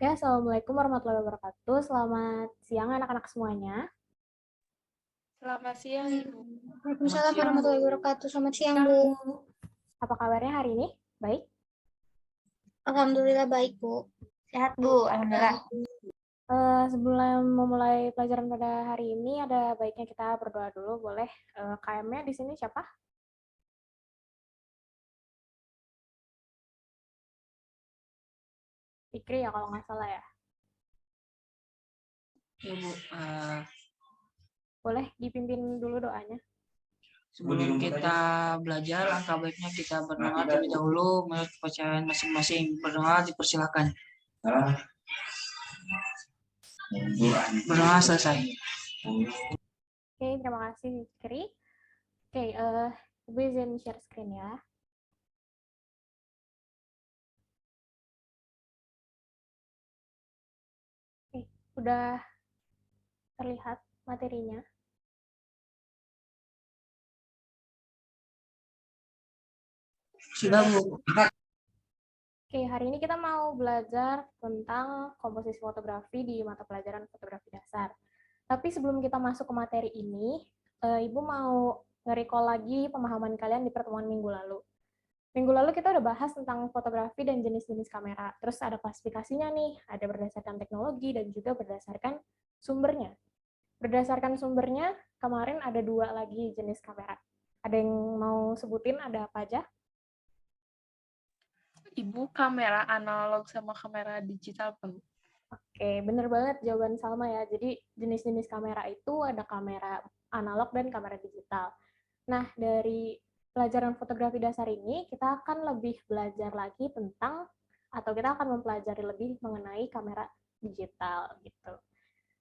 Oke, Assalamualaikum warahmatullahi wabarakatuh. Selamat siang anak-anak semuanya. Selamat siang, Ibu. Waalaikumsalam warahmatullahi wabarakatuh. Selamat siang, Bu. Apa kabarnya hari ini? Baik? Alhamdulillah baik, Bu. Sehat, Bu. Alhamdulillah. Sebelum memulai pelajaran pada hari ini, ada baiknya kita berdoa dulu. Boleh? KM-nya di sini siapa? Fikri ya kalau nggak salah ya. Ya, Bu. Boleh dipimpin dulu doanya. Sebelum kita belajar, langkah baiknya kita berdoa terlebih dahulu menurut kepercayaan masing-masing. Berdoa dipersilakan. Berdoa selesai. Oke, terima kasih Fikri. Oke, Ibu izin share screen ya. Oke, udah terlihat materinya. Sudah, Bu. Oke, hari ini kita mau belajar tentang komposisi fotografi di mata pelajaran fotografi dasar. Tapi sebelum kita masuk ke materi ini, Ibu mau nge-recall lagi pemahaman kalian di pertemuan minggu lalu. Minggu lalu kita udah bahas tentang fotografi dan jenis-jenis kamera. Terus ada klasifikasinya nih, ada berdasarkan teknologi dan juga berdasarkan sumbernya. Berdasarkan sumbernya, kemarin ada 2 lagi jenis kamera. Ada yang mau sebutin ada apa aja? Ibu, kamera analog sama kamera digital, Bu. Oke, bener banget jawaban Salma ya. Jadi jenis-jenis kamera itu ada kamera analog dan kamera digital. Nah, dari pelajaran fotografi dasar ini, kita akan lebih belajar lagi tentang, atau kita akan mempelajari lebih mengenai kamera digital gitu.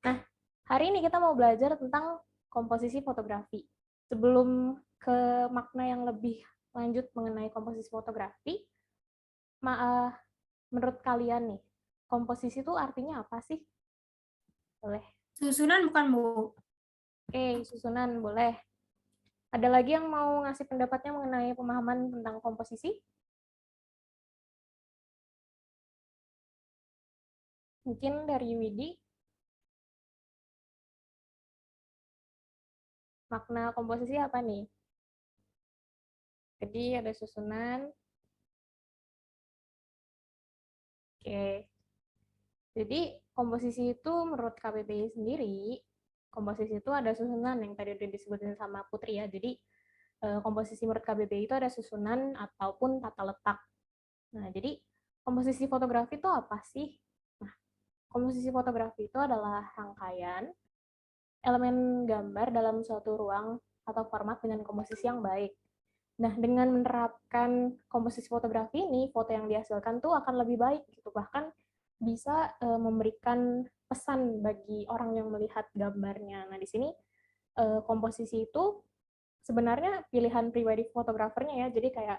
Nah, hari ini kita mau belajar tentang komposisi fotografi. Sebelum ke makna yang lebih lanjut mengenai komposisi fotografi, menurut kalian nih, komposisi itu artinya apa sih? Boleh. Susunan bukan, Bu? Oke, susunan boleh. Ada lagi yang mau ngasih pendapatnya mengenai pemahaman tentang komposisi? Mungkin dari Widi. Makna komposisi apa nih? Jadi ada susunan. Oke. Jadi komposisi itu menurut KBBI sendiri, komposisi itu ada susunan yang tadi udah disebutin sama Putri ya. Jadi komposisi menurut KBBI itu ada susunan ataupun tata letak. Nah, jadi komposisi fotografi itu apa sih? Nah, komposisi fotografi itu adalah rangkaian elemen gambar dalam suatu ruang atau format dengan komposisi yang baik. Nah, dengan menerapkan komposisi fotografi ini, foto yang dihasilkan tuh akan lebih baik gitu. Bahkan bisa memberikan pesan bagi orang yang melihat gambarnya. Nah, di sini komposisi itu sebenarnya pilihan pribadi fotografernya ya. Jadi kayak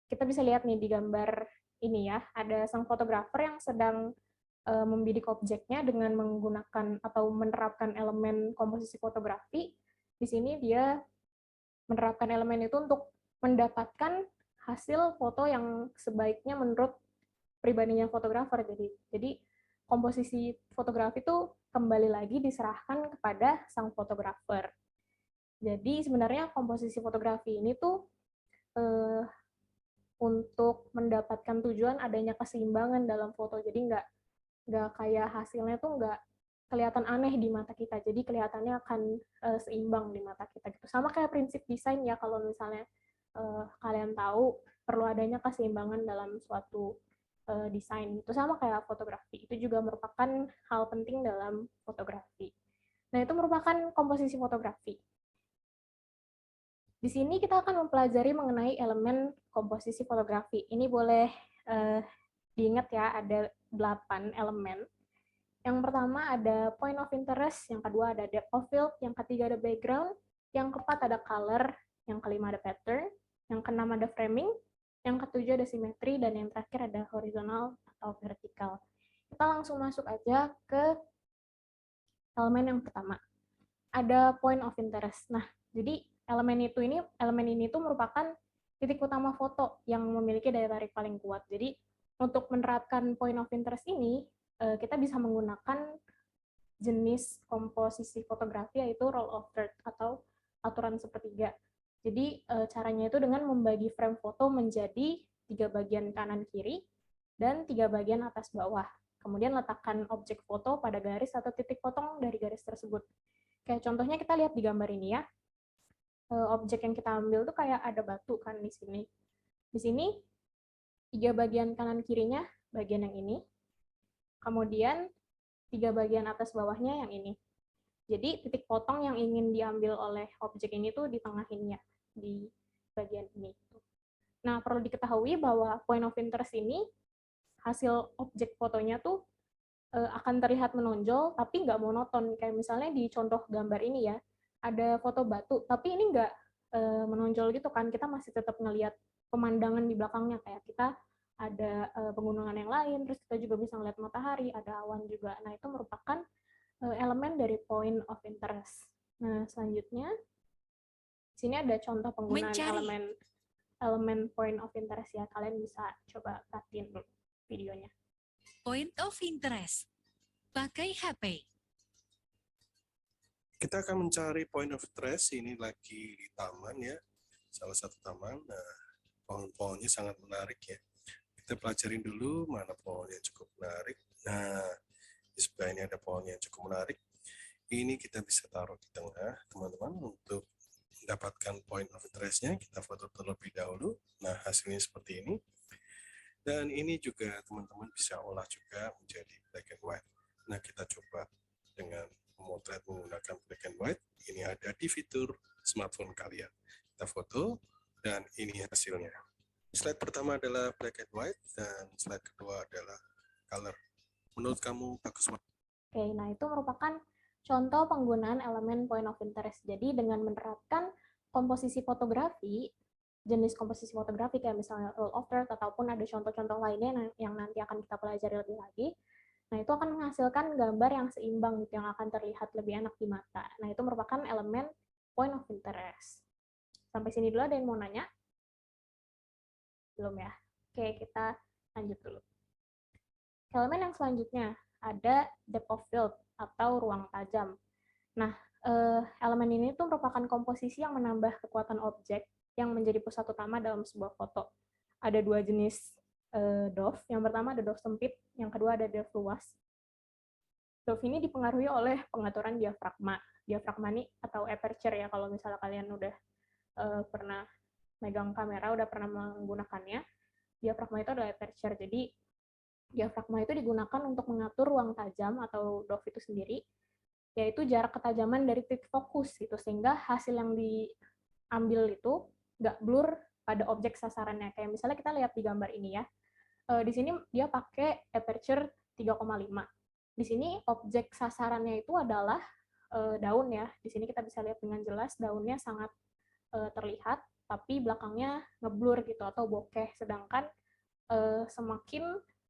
kita bisa lihat nih di gambar ini ya, ada sang fotografer yang sedang membidik objeknya dengan menggunakan atau menerapkan elemen komposisi fotografi. Di sini dia menerapkan elemen itu untuk mendapatkan hasil foto yang sebaiknya menurut pribadinya fotografer. Jadi komposisi fotografi itu kembali lagi diserahkan kepada sang fotografer. Jadi sebenarnya komposisi fotografi ini tuh untuk mendapatkan tujuan adanya keseimbangan dalam foto. Jadi nggak kayak hasilnya tuh nggak kelihatan aneh di mata kita. Jadi kelihatannya akan seimbang di mata kita gitu. Sama kayak prinsip desain ya, kalau misalnya kalian tahu perlu adanya keseimbangan dalam suatu desain. Itu sama kayak fotografi. Itu juga merupakan hal penting dalam fotografi. Nah, itu merupakan komposisi fotografi. Di sini kita akan mempelajari mengenai elemen komposisi fotografi. Ini boleh diingat ya, ada 8 elemen. Yang pertama ada point of interest, yang kedua ada depth of field, yang ketiga ada background, yang keempat ada color, yang kelima ada pattern, yang keenam ada framing, yang ketujuh ada simetri, dan yang terakhir ada horizontal atau vertikal. Kita langsung masuk aja ke elemen yang pertama. Ada point of interest. Nah, jadi elemen ini tuh merupakan titik utama foto yang memiliki daya tarik paling kuat. Jadi untuk menerapkan point of interest ini, kita bisa menggunakan jenis komposisi fotografi yaitu rule of third atau aturan sepertiga. Jadi caranya itu dengan membagi frame foto menjadi 3 bagian kanan kiri dan 3 bagian atas bawah. Kemudian letakkan objek foto pada garis atau titik potong dari garis tersebut. Kayak contohnya kita lihat di gambar ini ya. Objek yang kita ambil tuh kayak ada batu kan di sini. Di sini 3 bagian kanan kirinya bagian yang ini. Kemudian 3 bagian atas bawahnya yang ini. Jadi titik potong yang ingin diambil oleh objek ini tuh di tengahinnya, di bagian ini. Nah, perlu diketahui bahwa point of interest ini, hasil objek fotonya tuh akan terlihat menonjol, tapi nggak monoton. Kayak misalnya di contoh gambar ini ya, ada foto batu, tapi ini nggak menonjol gitu kan, kita masih tetap ngelihat pemandangan di belakangnya, kayak kita ada pegunungan yang lain, terus kita juga bisa ngeliat matahari, ada awan juga. Nah, itu merupakan elemen dari point of interest. Nah, selanjutnya, sini ada contoh penggunaan elemen point of interest ya. Kalian bisa coba perhatiin dulu videonya. Point of interest. Pakai HP. Kita akan mencari point of interest. Ini lagi di taman ya, salah satu taman. Nah, pohon-pohonnya sangat menarik ya. Kita pelajarin dulu mana pohon yang cukup menarik. Nah, di sebelah ini ada pohon yang cukup menarik. Ini kita bisa taruh di tengah, teman-teman. Untuk mendapatkan point of interest-nya, kita foto terlebih dahulu. Nah, hasilnya seperti ini. Dan ini juga teman-teman bisa olah juga menjadi black and white. Nah, kita coba dengan memotret menggunakan black and white. Ini ada di fitur smartphone kalian. Kita foto, dan ini hasilnya. Slide pertama adalah black and white, dan slide kedua adalah color. Menurut kamu bagus mana? Oke, nah itu merupakan contoh penggunaan elemen point of interest. Jadi dengan menerapkan komposisi fotografi, jenis komposisi fotografi kayak misalnya rule of third ataupun ada contoh-contoh lainnya yang nanti akan kita pelajari lebih lagi. Nah, itu akan menghasilkan gambar yang seimbang gitu, yang akan terlihat lebih enak di mata. Nah, itu merupakan elemen point of interest. Sampai sini dulu, ada yang mau nanya? Belum ya? Oke, kita lanjut dulu. Elemen yang selanjutnya ada depth of field atau ruang tajam. Nah, elemen ini tuh merupakan komposisi yang menambah kekuatan objek yang menjadi pusat utama dalam sebuah foto. Ada 2 jenis dove. Yang pertama ada dove sempit, yang kedua ada dove luas. Dove ini dipengaruhi oleh pengaturan diafragma. Diafragma ini atau aperture ya, kalau misalnya kalian udah pernah megang kamera, udah pernah menggunakannya. Diafragma itu adalah aperture. Jadi diafragma itu digunakan untuk mengatur ruang tajam atau dove itu sendiri, yaitu jarak ketajaman dari titik fokus gitu, sehingga hasil yang diambil itu nggak blur pada objek sasarannya. Kayak misalnya kita lihat di gambar ini ya, di sini dia pakai aperture 3,5. Di sini objek sasarannya itu adalah daun ya. Di sini kita bisa lihat dengan jelas daunnya sangat terlihat, tapi belakangnya ngeblur gitu atau bokeh. Sedangkan semakin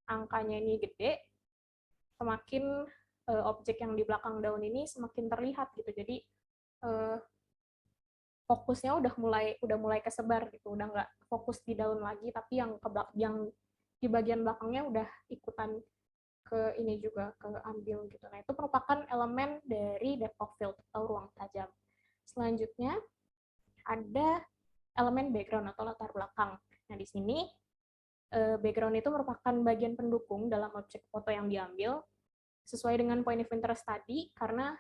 angkanya ini gede, semakin objek yang di belakang daun ini semakin terlihat gitu. Jadi fokusnya udah mulai kesebar gitu, udah nggak fokus di daun lagi, tapi yang di bagian belakangnya udah ikutan ke ini juga, ke ambil gitu. Nah, itu merupakan elemen dari depth of field atau ruang tajam. Selanjutnya ada elemen background atau latar belakang. Nah, di sini background itu merupakan bagian pendukung dalam objek foto yang diambil sesuai dengan point of interest tadi, karena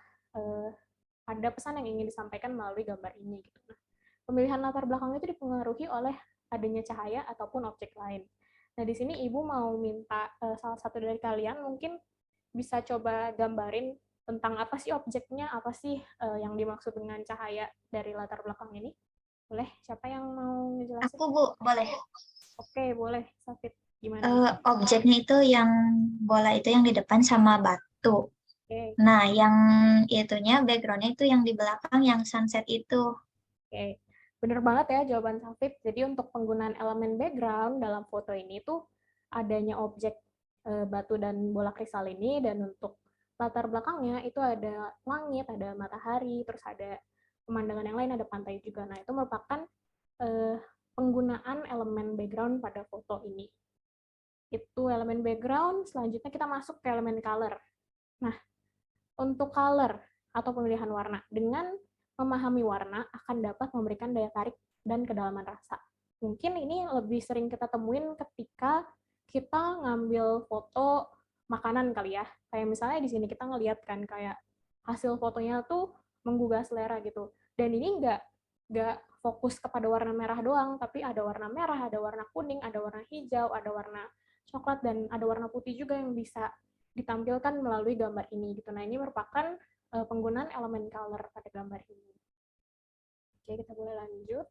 ada pesan yang ingin disampaikan melalui gambar ini gitu. Nah, pemilihan latar belakang itu dipengaruhi oleh adanya cahaya ataupun objek lain. Nah, di sini Ibu mau minta salah satu dari kalian mungkin bisa coba gambarin tentang apa sih objeknya, apa sih yang dimaksud dengan cahaya dari latar belakang ini. Boleh? Siapa yang mau ngejelasin? Aku, Bu, boleh. Oke, boleh. Safit, gimana? Objeknya itu yang bola itu yang di depan sama batu. Oke. Nah, yang itunya backgroundnya itu yang di belakang yang sunset itu. Oke, bener banget ya jawaban Safit. Jadi untuk penggunaan elemen background dalam foto ini tuh adanya objek batu dan bola kristal ini, dan untuk latar belakangnya itu ada langit, ada matahari, terus ada pemandangan yang lain, ada pantai juga. Nah, itu merupakan penggunaan elemen background pada foto ini. Itu elemen background, selanjutnya kita masuk ke elemen color. Nah, untuk color atau pemilihan warna, dengan memahami warna akan dapat memberikan daya tarik dan kedalaman rasa. Mungkin ini lebih sering kita temuin ketika kita ngambil foto makanan kali ya. Kayak misalnya di sini kita ngeliat kan kayak hasil fotonya tuh menggugah selera gitu. Dan ini nggak fokus kepada warna merah doang, tapi ada warna merah, ada warna kuning, ada warna hijau, ada warna coklat, dan ada warna putih juga yang bisa ditampilkan melalui gambar ini gitu. Nah, ini merupakan penggunaan elemen color pada gambar ini. Oke, kita boleh lanjut.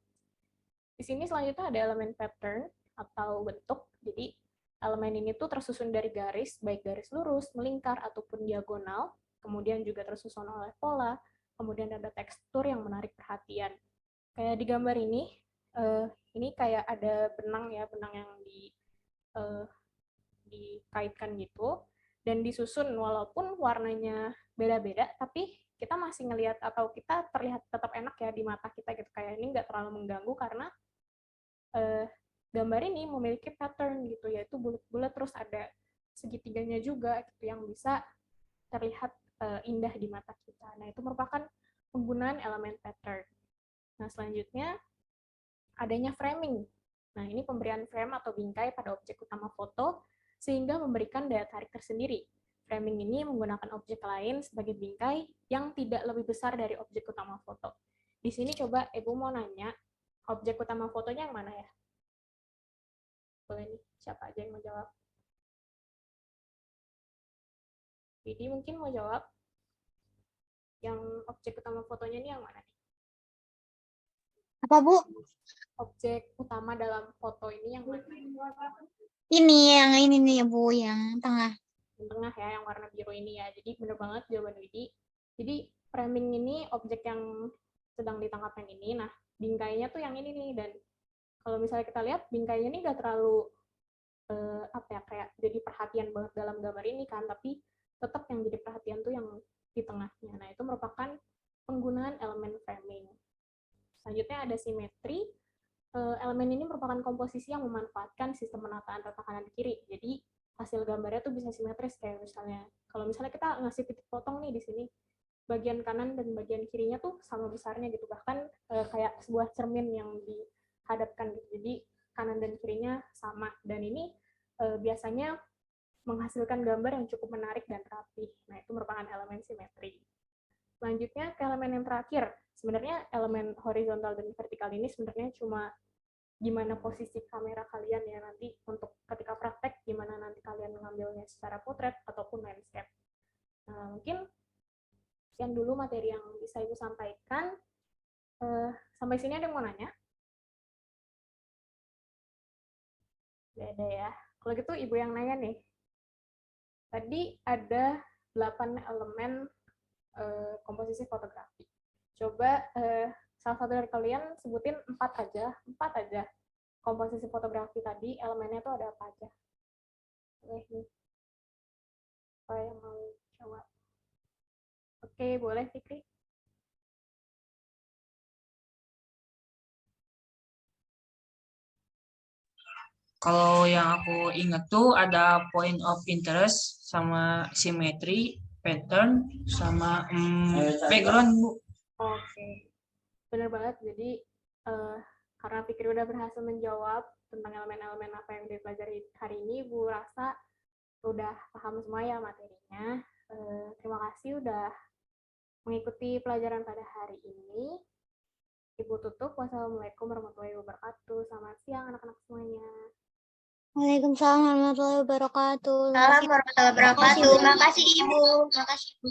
Di sini selanjutnya ada elemen pattern atau bentuk. Jadi elemen ini tuh tersusun dari garis, baik garis lurus, melingkar, ataupun diagonal. Kemudian juga tersusun oleh pola. Kemudian ada tekstur yang menarik perhatian. Kayak di gambar ini kayak ada benang ya, benang yang dikaitkan gitu. Dan disusun walaupun warnanya beda-beda, tapi kita masih ngelihat atau kita terlihat tetap enak ya di mata kita gitu. Kayak ini nggak terlalu mengganggu karena gambar ini memiliki pattern gitu, yaitu bulat-bulat terus ada segitiganya juga gitu yang bisa terlihat indah di mata kita. Nah, itu merupakan penggunaan elemen pattern. Nah, selanjutnya adanya framing. Nah, ini pemberian frame atau bingkai pada objek utama foto sehingga memberikan daya tarik tersendiri. Framing ini menggunakan objek lain sebagai bingkai yang tidak lebih besar dari objek utama foto. Di sini coba Ibu mau nanya, objek utama fotonya yang mana ya? Boleh nih, siapa aja yang mau jawab? Widi mungkin mau jawab? Yang objek utama fotonya ini yang mana nih? Apa, Bu? Objek utama dalam foto ini yang mana? Ini yang ini nih, Bu, yang tengah. Yang tengah ya, yang warna biru ini ya. Jadi bener banget jawaban Widi. Jadi framing ini objek yang sedang ditangkap yang ini. Nah, bingkainya tuh yang ini nih. Dan kalau misalnya kita lihat, bingkainya ini nggak terlalu kayak jadi perhatian banget dalam gambar ini kan, tapi tetap yang jadi perhatian tuh yang di tengahnya. Nah, itu merupakan penggunaan elemen framing. Selanjutnya ada simetri. Elemen ini merupakan komposisi yang memanfaatkan sistem penataan rata kanan kiri. Jadi hasil gambarnya tuh bisa simetris, kayak misalnya kalau misalnya kita ngasih titik potong nih di sini, bagian kanan dan bagian kirinya tuh sama besarnya gitu, bahkan kayak sebuah cermin yang dihadapkan gitu. Jadi kanan dan kirinya sama, dan ini biasanya menghasilkan gambar yang cukup menarik dan rapi. Nah, itu merupakan elemen simetri. Selanjutnya ke elemen yang terakhir. Sebenarnya elemen horizontal dan vertikal ini sebenarnya cuma gimana posisi kamera kalian ya nanti untuk ketika praktek, gimana nanti kalian mengambilnya secara potret ataupun landscape. Nah, mungkin sekian dulu materi yang bisa Ibu sampaikan. Sampai sini ada yang mau nanya? Gak ada ya. Kalau gitu Ibu yang nanya nih. Tadi ada 8 elemen komposisi fotografi. Coba salah satu dari kalian sebutin 4 aja komposisi fotografi tadi, elemennya itu ada apa aja? Nih. Apa yang mau coba? Oke, boleh Fikri. Kalau yang aku ingat tuh ada point of interest, sama symmetry, pattern, sama background, Bu. Oke, benar banget. Jadi karena Fikri udah berhasil menjawab tentang elemen-elemen apa yang dipelajari hari ini, Bu rasa udah paham semua ya materinya. Terima kasih udah mengikuti pelajaran pada hari ini. Ibu tutup. Wassalamualaikum warahmatullahi wabarakatuh. Selamat siang anak-anak semuanya. Waalaikumsalam warahmatullahi wabarakatuh. Salam warahmatullahi wabarakatuh. Makasih Ibu. Makasih Ibu.